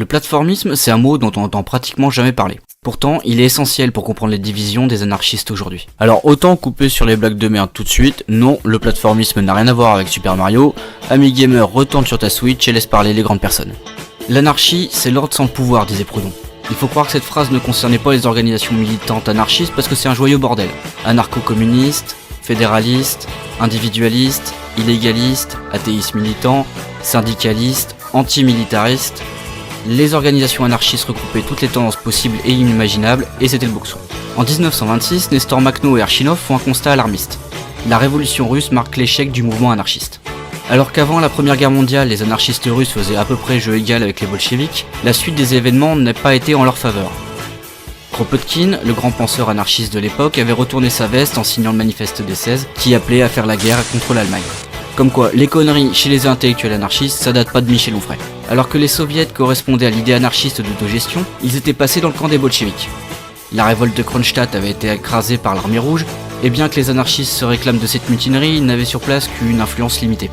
Le plateformisme, c'est un mot dont on entend pratiquement jamais parler. Pourtant, il est essentiel pour comprendre les divisions des anarchistes aujourd'hui. Alors autant couper sur les blagues de merde tout de suite, non, le plateformisme n'a rien à voir avec Super Mario. Ami gamer, retourne sur ta Switch et laisse parler les grandes personnes. L'anarchie, c'est l'ordre sans le pouvoir, disait Proudhon. Il faut croire que cette phrase ne concernait pas les organisations militantes anarchistes parce que c'est un joyeux bordel. Anarcho-communistes, fédéralistes, individualistes, illégalistes, athéistes militants, syndicalistes, antimilitaristes. Les organisations anarchistes regroupaient toutes les tendances possibles et inimaginables, et c'était le boxon. En 1926, Nestor Makhno et Archinov font un constat alarmiste. La révolution russe marque l'échec du mouvement anarchiste. Alors qu'avant la Première Guerre mondiale, les anarchistes russes faisaient à peu près jeu égal avec les bolcheviks, la suite des événements n'a pas été en leur faveur. Kropotkin, le grand penseur anarchiste de l'époque, avait retourné sa veste en signant le manifeste des 16, qui appelait à faire la guerre contre l'Allemagne. Comme quoi, les conneries chez les intellectuels anarchistes, ça date pas de Michel Onfray. Alors que les soviets correspondaient à l'idée anarchiste d'autogestion, ils étaient passés dans le camp des bolcheviks. La révolte de Kronstadt avait été écrasée par l'armée rouge, et bien que les anarchistes se réclament de cette mutinerie, ils n'avaient sur place qu'une influence limitée.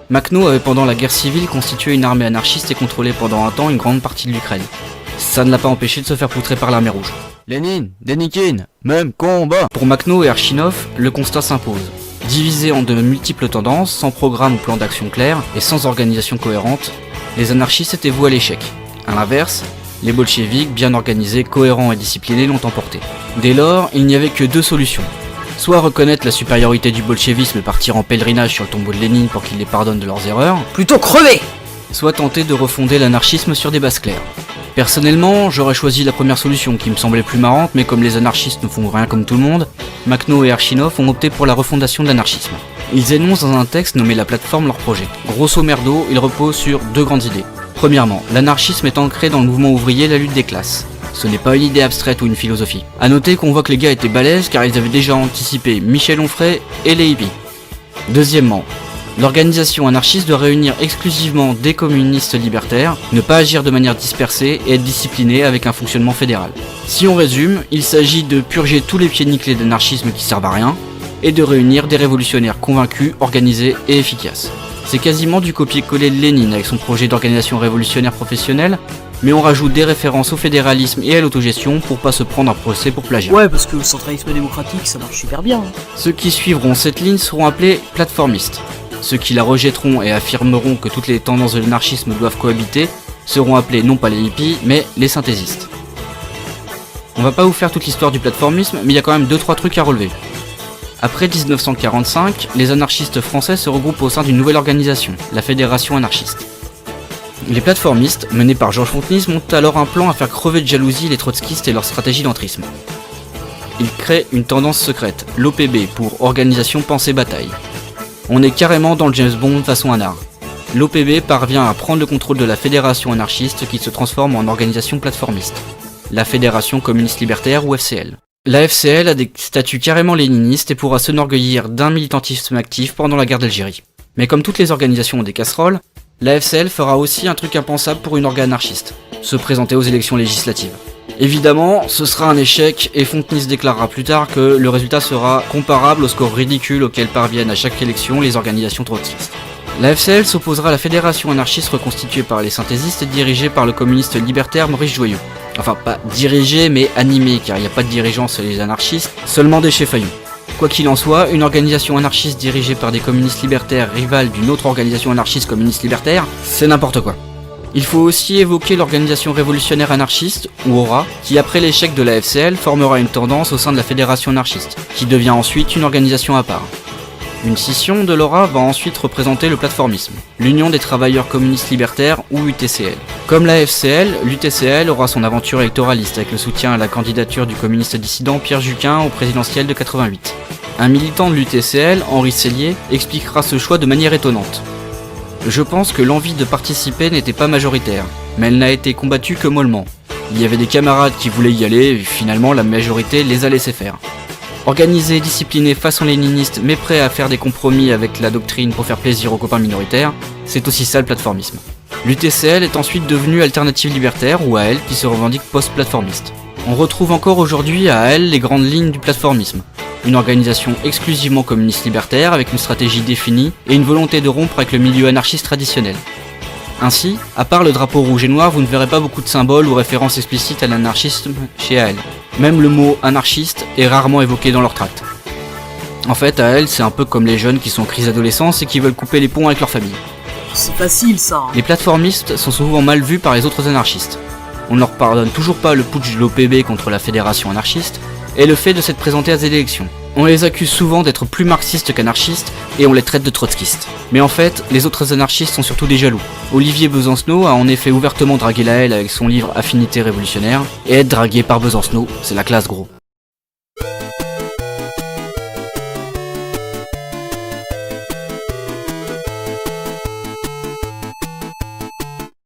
Makhno avait pendant la guerre civile constitué une armée anarchiste et contrôlé pendant un temps une grande partie de l'Ukraine. Ça ne l'a pas empêché de se faire poutrer par l'armée rouge. Lénine, Denikin, même combat. Pour Makhno et Archinov, le constat s'impose. Divisés en de multiples tendances, sans programme ou plan d'action clair et sans organisation cohérente, les anarchistes étaient voués à l'échec. À l'inverse, les bolcheviks, bien organisés, cohérents et disciplinés, l'ont emporté. Dès lors, il n'y avait que deux solutions. Soit reconnaître la supériorité du bolchevisme et partir en pèlerinage sur le tombeau de Lénine pour qu'il les pardonne de leurs erreurs, plutôt crever. Soit tenter de refonder l'anarchisme sur des bases claires. Personnellement, j'aurais choisi la première solution qui me semblait plus marrante, mais comme les anarchistes ne font rien comme tout le monde, Makhno et Archinov ont opté pour la refondation de l'anarchisme. Ils énoncent dans un texte nommé La Plateforme leur projet. Grosso merdo, il repose sur deux grandes idées. Premièrement, l'anarchisme est ancré dans le mouvement ouvrier la lutte des classes. Ce n'est pas une idée abstraite ou une philosophie. A noter qu'on voit que les gars étaient balèzes car ils avaient déjà anticipé Michel Onfray et les hippies. Deuxièmement, l'organisation anarchiste doit réunir exclusivement des communistes libertaires, ne pas agir de manière dispersée et être disciplinée avec un fonctionnement fédéral. Si on résume, il s'agit de purger tous les pieds nickelés d'anarchisme qui servent à rien, et de réunir des révolutionnaires convaincus, organisés et efficaces. C'est quasiment du copier-coller de Lénine avec son projet d'organisation révolutionnaire professionnelle, mais on rajoute des références au fédéralisme et à l'autogestion pour pas se prendre un procès pour plagiat. Ouais, parce que le centralisme démocratique, ça marche super bien. Ceux qui suivront cette ligne seront appelés plateformistes. Ceux qui la rejetteront et affirmeront que toutes les tendances de l'anarchisme doivent cohabiter seront appelés non pas les hippies, mais les synthésistes. On va pas vous faire toute l'histoire du plateformisme, mais il y a quand même 2-3 trucs à relever. Après 1945, les anarchistes français se regroupent au sein d'une nouvelle organisation, la Fédération anarchiste. Les plateformistes, menés par Georges Fontenis, montent alors un plan à faire crever de jalousie les trotskistes et leur stratégie d'entrisme. Ils créent une tendance secrète, l'OPB, pour Organisation Pensée Bataille. On est carrément dans le James Bond façon anard. L'OPB parvient à prendre le contrôle de la Fédération anarchiste qui se transforme en organisation plateformiste, la Fédération communiste libertaire ou FCL. La FCL a des statuts carrément léninistes et pourra s'enorgueillir d'un militantisme actif pendant la guerre d'Algérie. Mais comme toutes les organisations ont des casseroles, la FCL fera aussi un truc impensable pour une organe anarchiste, se présenter aux élections législatives. Évidemment, ce sera un échec et Fontenis déclarera plus tard que le résultat sera comparable au score ridicule auquel parviennent à chaque élection les organisations trotskistes. La FCL s'opposera à la fédération anarchiste reconstituée par les synthésistes et dirigée par le communiste libertaire Maurice Joyeux. Enfin, pas dirigée mais animée, car il n'y a pas de dirigeants chez les anarchistes, seulement des chefs-failloux. Quoi qu'il en soit, une organisation anarchiste dirigée par des communistes libertaires rivales d'une autre organisation anarchiste communiste libertaire, c'est n'importe quoi. Il faut aussi évoquer l'organisation révolutionnaire anarchiste, ou ORA, qui après l'échec de la FCL formera une tendance au sein de la fédération anarchiste, qui devient ensuite une organisation à part. Une scission de l'ORA va ensuite représenter le plateformisme, l'Union des travailleurs communistes libertaires ou UTCL. Comme la FCL, l'UTCL aura son aventure électoraliste avec le soutien à la candidature du communiste dissident Pierre Juquin au présidentiel de 88. Un militant de l'UTCL, Henri Sellier, expliquera ce choix de manière étonnante. Je pense que l'envie de participer n'était pas majoritaire, mais elle n'a été combattue que mollement. Il y avait des camarades qui voulaient y aller, et finalement la majorité les a laissés faire. Organisé, discipliné façon léniniste, mais prêt à faire des compromis avec la doctrine pour faire plaisir aux copains minoritaires, c'est aussi ça le plateformisme. L'UTCL est ensuite devenue Alternative Libertaire, ou AL, qui se revendique post-plateformiste. On retrouve encore aujourd'hui à AL les grandes lignes du plateformisme. Une organisation exclusivement communiste libertaire avec une stratégie définie et une volonté de rompre avec le milieu anarchiste traditionnel. Ainsi, à part le drapeau rouge et noir, vous ne verrez pas beaucoup de symboles ou références explicites à l'anarchisme chez AL. Même le mot anarchiste est rarement évoqué dans leur tract. En fait, AL, c'est un peu comme les jeunes qui sont en crise d'adolescence et qui veulent couper les ponts avec leur famille. C'est facile ça. Les plateformistes sont souvent mal vus par les autres anarchistes. On ne leur pardonne toujours pas le putsch de l'OPB contre la fédération anarchiste et le fait de s'être présenté à des élections. On les accuse souvent d'être plus marxistes qu'anarchistes et on les traite de trotskistes. Mais en fait, les autres anarchistes sont surtout des jaloux. Olivier Besancenot a en effet ouvertement dragué la L avec son livre Affinité révolutionnaire, et être dragué par Besancenot, c'est la classe gros.